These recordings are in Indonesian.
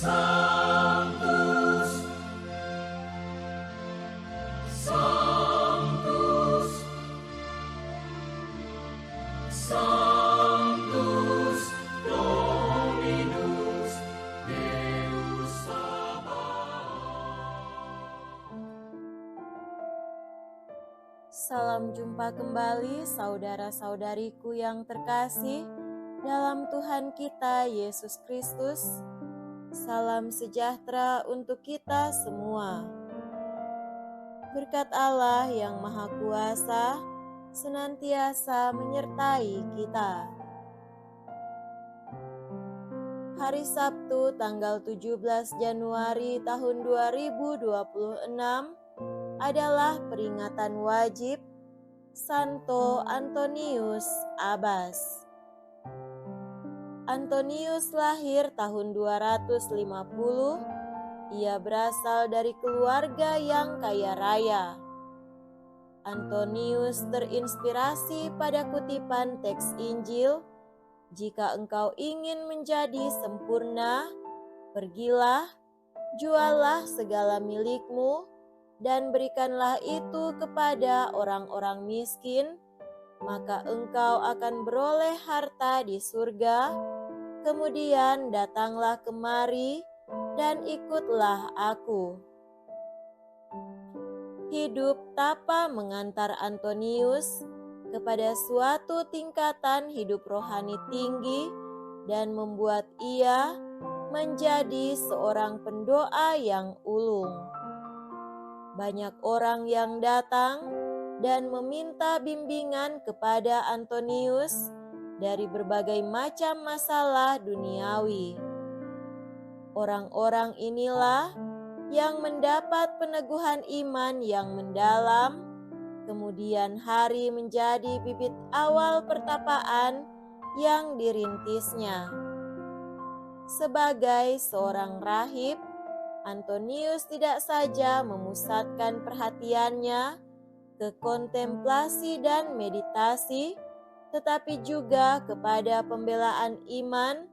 Sanctus, Sanctus, Sanctus Dominus Deus Sabaoth. Salam jumpa kembali saudara-saudariku yang terkasih dalam Tuhan kita Yesus Kristus. Salam sejahtera untuk kita semua. Berkat Allah yang Maha Kuasa senantiasa menyertai kita. Hari Sabtu tanggal 17 Januari tahun 2026 adalah peringatan wajib Santo Antonius Abbas. Antonius lahir tahun 250. Ia berasal dari keluarga yang kaya raya. Antonius terinspirasi pada kutipan teks Injil, "Jika engkau ingin menjadi sempurna, pergilah, jualah segala milikmu, dan berikanlah itu kepada orang-orang miskin, maka engkau akan beroleh harta di surga. Kemudian datanglah kemari dan ikutlah aku." Hidup tapa mengantar Antonius kepada suatu tingkatan hidup rohani tinggi dan membuat ia menjadi seorang pendoa yang ulung. Banyak orang yang datang dan meminta bimbingan kepada Antonius dari berbagai macam masalah duniawi. Orang-orang inilah yang mendapat peneguhan iman yang mendalam, kemudian hari menjadi bibit awal pertapaan yang dirintisnya. Sebagai seorang rahib, Antonius tidak saja memusatkan perhatiannya ke kontemplasi dan meditasi, tetapi juga kepada pembelaan iman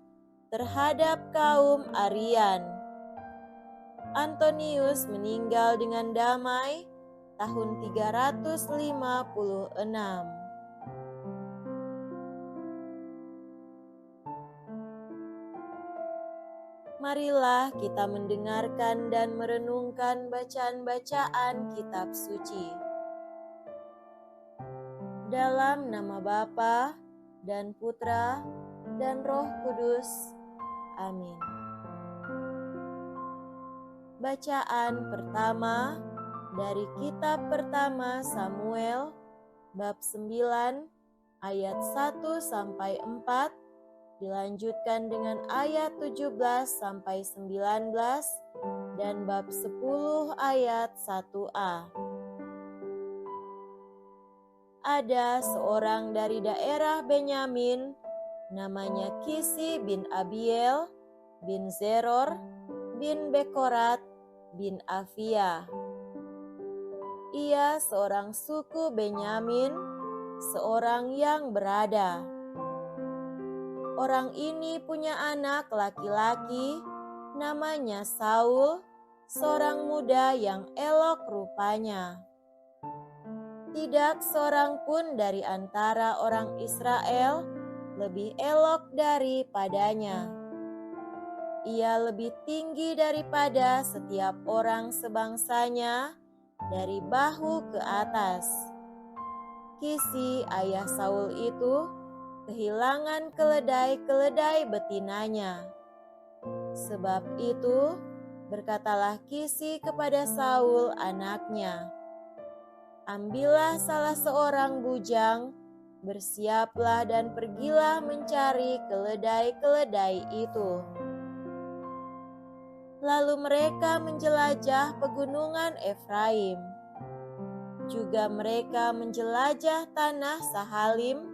terhadap kaum Arian. Antonius meninggal dengan damai tahun 356. Marilah kita mendengarkan dan merenungkan bacaan-bacaan kitab suci. Dalam nama Bapa dan Putra dan Roh Kudus. Amin. Bacaan pertama dari kitab pertama Samuel bab 9 ayat 1-4, dilanjutkan dengan ayat 17-19 dan bab 10 ayat 1a. Ada seorang dari daerah Benyamin, namanya Kisi bin Abiel, bin Zeror, bin Bekorat, bin Afia. Ia seorang suku Benyamin, seorang yang berada. Orang ini punya anak laki-laki, namanya Saul, seorang muda yang elok rupanya. Tidak seorang pun dari antara orang Israel lebih elok daripadanya. Ia lebih tinggi daripada setiap orang sebangsanya dari bahu ke atas. Kisi ayah Saul itu kehilangan keledai-keledai betinanya. Sebab itu berkatalah Kisi kepada Saul anaknya, "Ambillah salah seorang bujang, bersiaplah dan pergilah mencari keledai-keledai itu." Lalu mereka menjelajah pegunungan Efraim. Juga mereka menjelajah tanah Sahalim,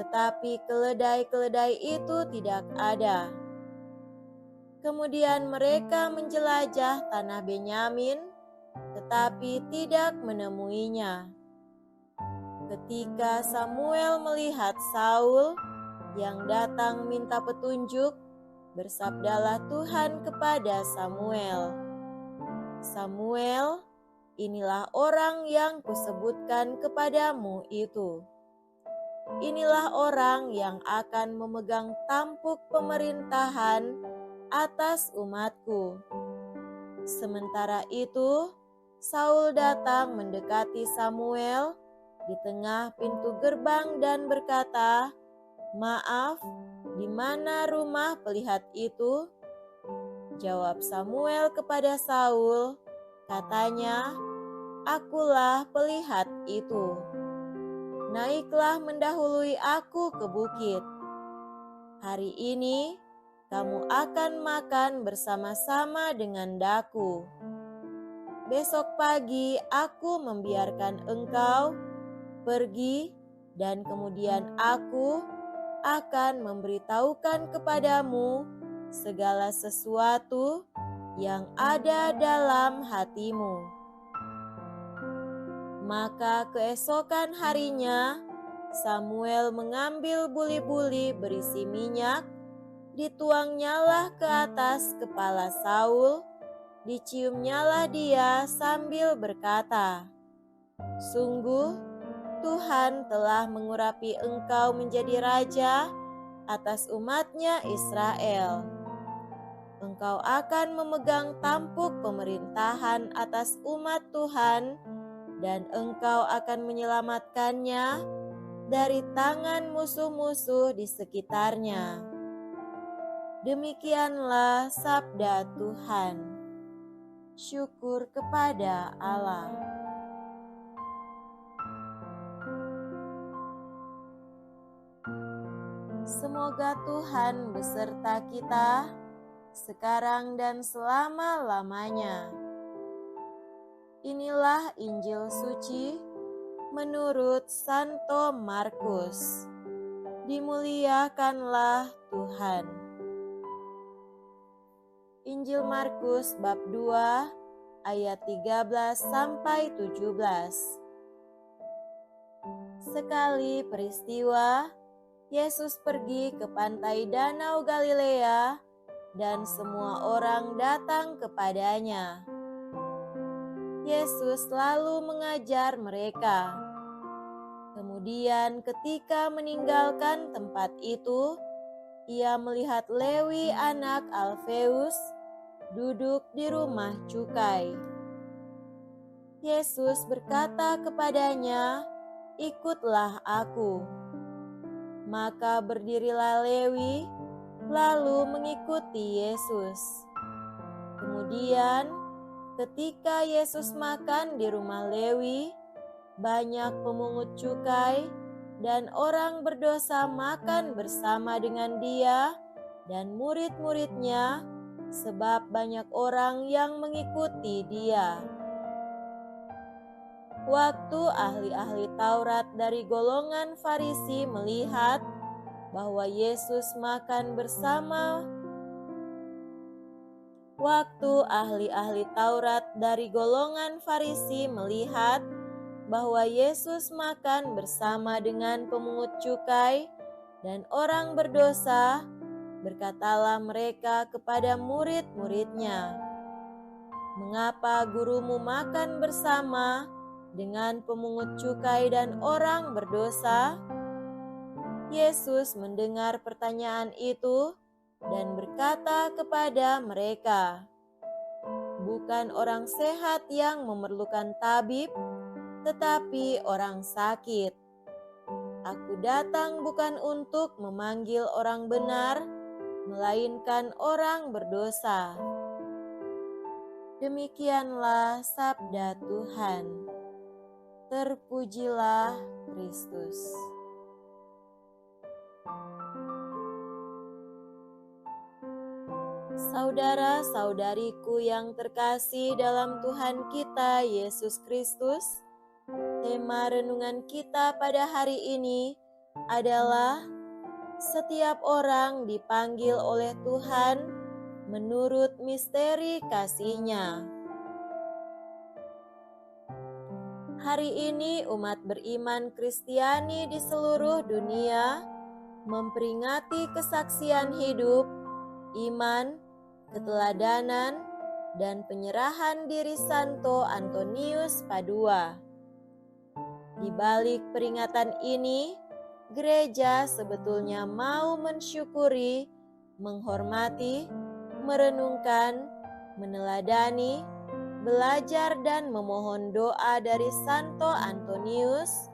tetapi keledai-keledai itu tidak ada. Kemudian mereka menjelajah tanah Benyamin, tetapi tidak menemuinya. Ketika Samuel melihat Saul yang datang minta petunjuk, bersabdalah Tuhan kepada Samuel, "Samuel, inilah orang yang kusebutkan kepadamu itu. Inilah orang yang akan memegang tampuk pemerintahan atas umatku." Sementara itu, Saul datang mendekati Samuel di tengah pintu gerbang dan berkata, "Maaf, di mana rumah pelihat itu?" Jawab Samuel kepada Saul, katanya, "Akulah pelihat itu. Naiklah mendahului aku ke bukit. Hari ini kamu akan makan bersama-sama dengan daku. Besok pagi aku membiarkan engkau pergi, dan kemudian aku akan memberitahukan kepadamu segala sesuatu yang ada dalam hatimu." Maka keesokan harinya, Samuel mengambil buli-buli berisi minyak, dituangnyalah ke atas kepala Saul, diciumnyalah dia sambil berkata, "Sungguh, Tuhan telah mengurapi engkau menjadi raja atas umatnya Israel. Engkau akan memegang tampuk pemerintahan atas umat Tuhan, dan engkau akan menyelamatkannya dari tangan musuh-musuh di sekitarnya." Demikianlah sabda Tuhan. Syukur kepada Allah. Semoga Tuhan beserta kita sekarang dan selama-lamanya. Inilah Injil suci menurut Santo Markus. Dimuliakanlah Tuhan. Injil Markus bab 2 ayat 13 sampai 17. Sekali peristiwa, Yesus pergi ke pantai Danau Galilea dan semua orang datang kepadanya. Yesus lalu mengajar mereka. Kemudian ketika meninggalkan tempat itu, ia melihat Lewi anak Alfeus duduk di rumah cukai. Yesus berkata kepadanya, "Ikutlah aku." Maka berdirilah Lewi, lalu mengikuti Yesus. Kemudian, ketika Yesus makan di rumah Lewi, banyak pemungut cukai dan orang berdosa makan bersama dengan dia dan murid-muridnya, sebab banyak orang yang mengikuti dia. Waktu ahli-ahli Taurat dari golongan Farisi melihat bahwa Yesus makan bersama dengan pemungut cukai dan orang berdosa, berkatalah mereka kepada murid-muridnya, "Mengapa gurumu makan bersama dengan pemungut cukai dan orang berdosa?" Yesus mendengar pertanyaan itu dan berkata kepada mereka, "Bukan orang sehat yang memerlukan tabib, tetapi orang sakit. Aku datang bukan untuk memanggil orang benar, melainkan orang berdosa." Demikianlah sabda Tuhan. Terpujilah Kristus. Saudara-saudariku yang terkasih dalam Tuhan kita Yesus Kristus, tema renungan kita pada hari ini adalah setiap orang dipanggil oleh Tuhan menurut misteri kasih-Nya. Hari ini umat beriman Kristiani di seluruh dunia memperingati kesaksian hidup iman, keteladanan, dan penyerahan diri Santo Antonius Padua. Di balik peringatan ini, gereja sebetulnya mau mensyukuri, menghormati, merenungkan, meneladani, belajar dan memohon doa dari Santo Antonius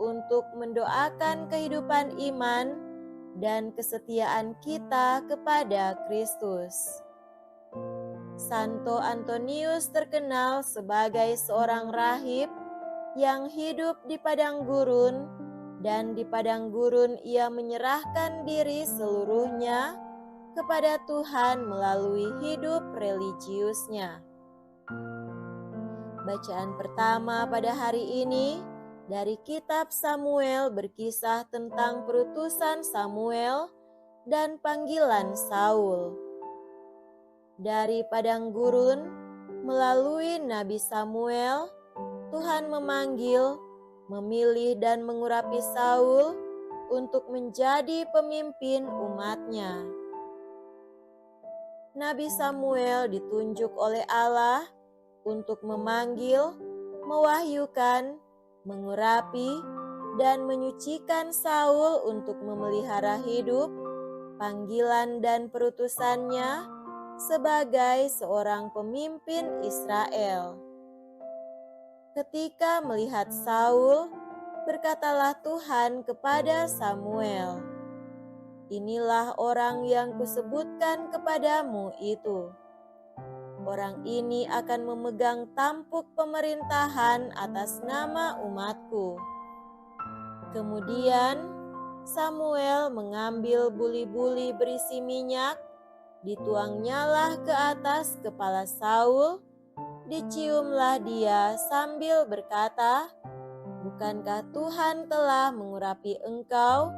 untuk mendoakan kehidupan iman dan kesetiaan kita kepada Kristus. Santo Antonius terkenal sebagai seorang rahib yang hidup di padang gurun, dan di padang gurun ia menyerahkan diri seluruhnya kepada Tuhan melalui hidup religiusnya. Bacaan pertama pada hari ini dari kitab Samuel berkisah tentang perutusan Samuel dan panggilan Saul. Dari padang gurun, melalui Nabi Samuel, Tuhan memanggil, memilih dan mengurapi Saul untuk menjadi pemimpin umat-Nya. Nabi Samuel ditunjuk oleh Allah untuk memanggil, mewahyukan, mengurapi, dan menyucikan Saul untuk memelihara hidup, panggilan dan perutusannya sebagai seorang pemimpin Israel. Ketika melihat Saul, berkatalah Tuhan kepada Samuel, "Inilah orang yang kusebutkan kepadamu itu. Orang ini akan memegang tampuk pemerintahan atas nama umatku." Kemudian Samuel mengambil buli-buli berisi minyak, dituangnyalah ke atas kepala Saul, diciumlah dia sambil berkata, "Bukankah Tuhan telah mengurapi engkau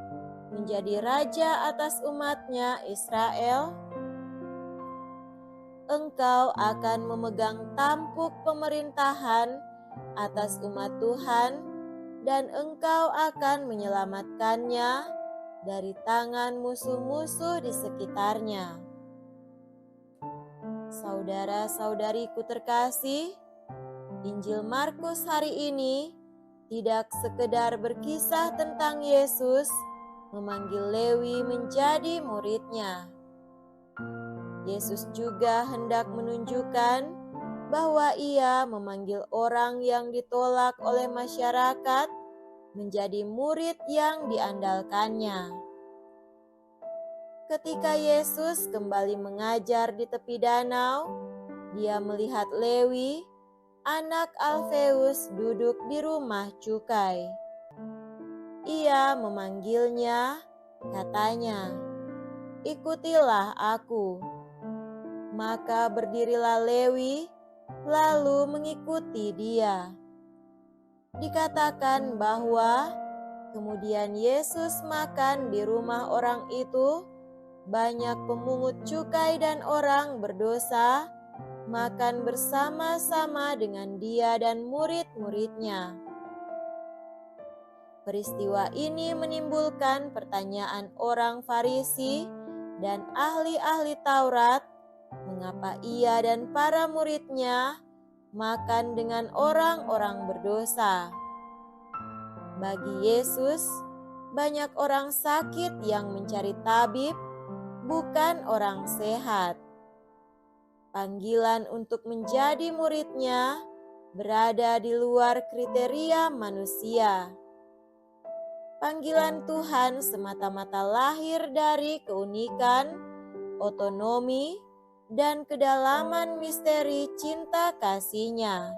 menjadi raja atas umat-Nya Israel? Engkau akan memegang tampuk pemerintahan atas umat Tuhan, dan engkau akan menyelamatkannya dari tangan musuh-musuh di sekitarnya." Saudara-saudariku terkasih, Injil Markus hari ini tidak sekedar berkisah tentang Yesus memanggil Lewi menjadi murid-Nya. Yesus juga hendak menunjukkan bahwa Ia memanggil orang yang ditolak oleh masyarakat menjadi murid yang diandalkannya. Ketika Yesus kembali mengajar di tepi danau, Dia melihat Lewi, anak Alfeus, duduk di rumah cukai. Ia memanggilnya, katanya, "Ikutilah aku." Maka berdirilah Lewi, lalu mengikuti dia. Dikatakan bahwa kemudian Yesus makan di rumah orang itu. Banyak pemungut cukai dan orang berdosa makan bersama-sama dengan dia dan murid-muridnya. Peristiwa ini menimbulkan pertanyaan orang Farisi dan ahli-ahli Taurat, mengapa ia dan para muridnya makan dengan orang-orang berdosa. Bagi Yesus, banyak orang sakit yang mencari tabib, bukan orang sehat. Panggilan untuk menjadi murid-Nya berada di luar kriteria manusia. Panggilan Tuhan semata-mata lahir dari keunikan, otonomi, dan kedalaman misteri cinta kasih-Nya.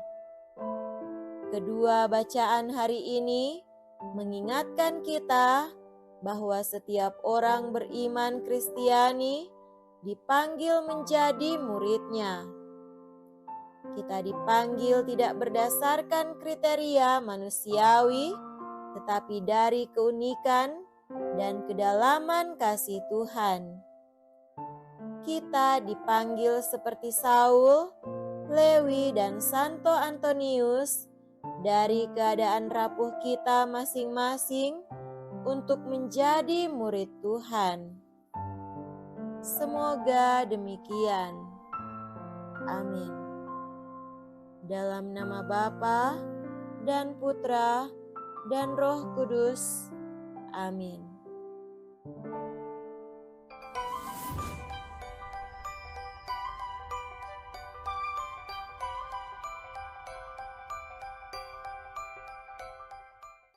Kedua bacaan hari ini mengingatkan kita bahwa setiap orang beriman Kristiani dipanggil menjadi murid-Nya. Kita dipanggil tidak berdasarkan kriteria manusiawi, tetapi dari keunikan dan kedalaman kasih Tuhan. Kita dipanggil seperti Saul, Lewi, dan Santo Antonius dari keadaan rapuh kita masing-masing untuk menjadi murid Tuhan. Semoga demikian. Amin. Dalam nama Bapa dan Putra dan Roh Kudus. Amin.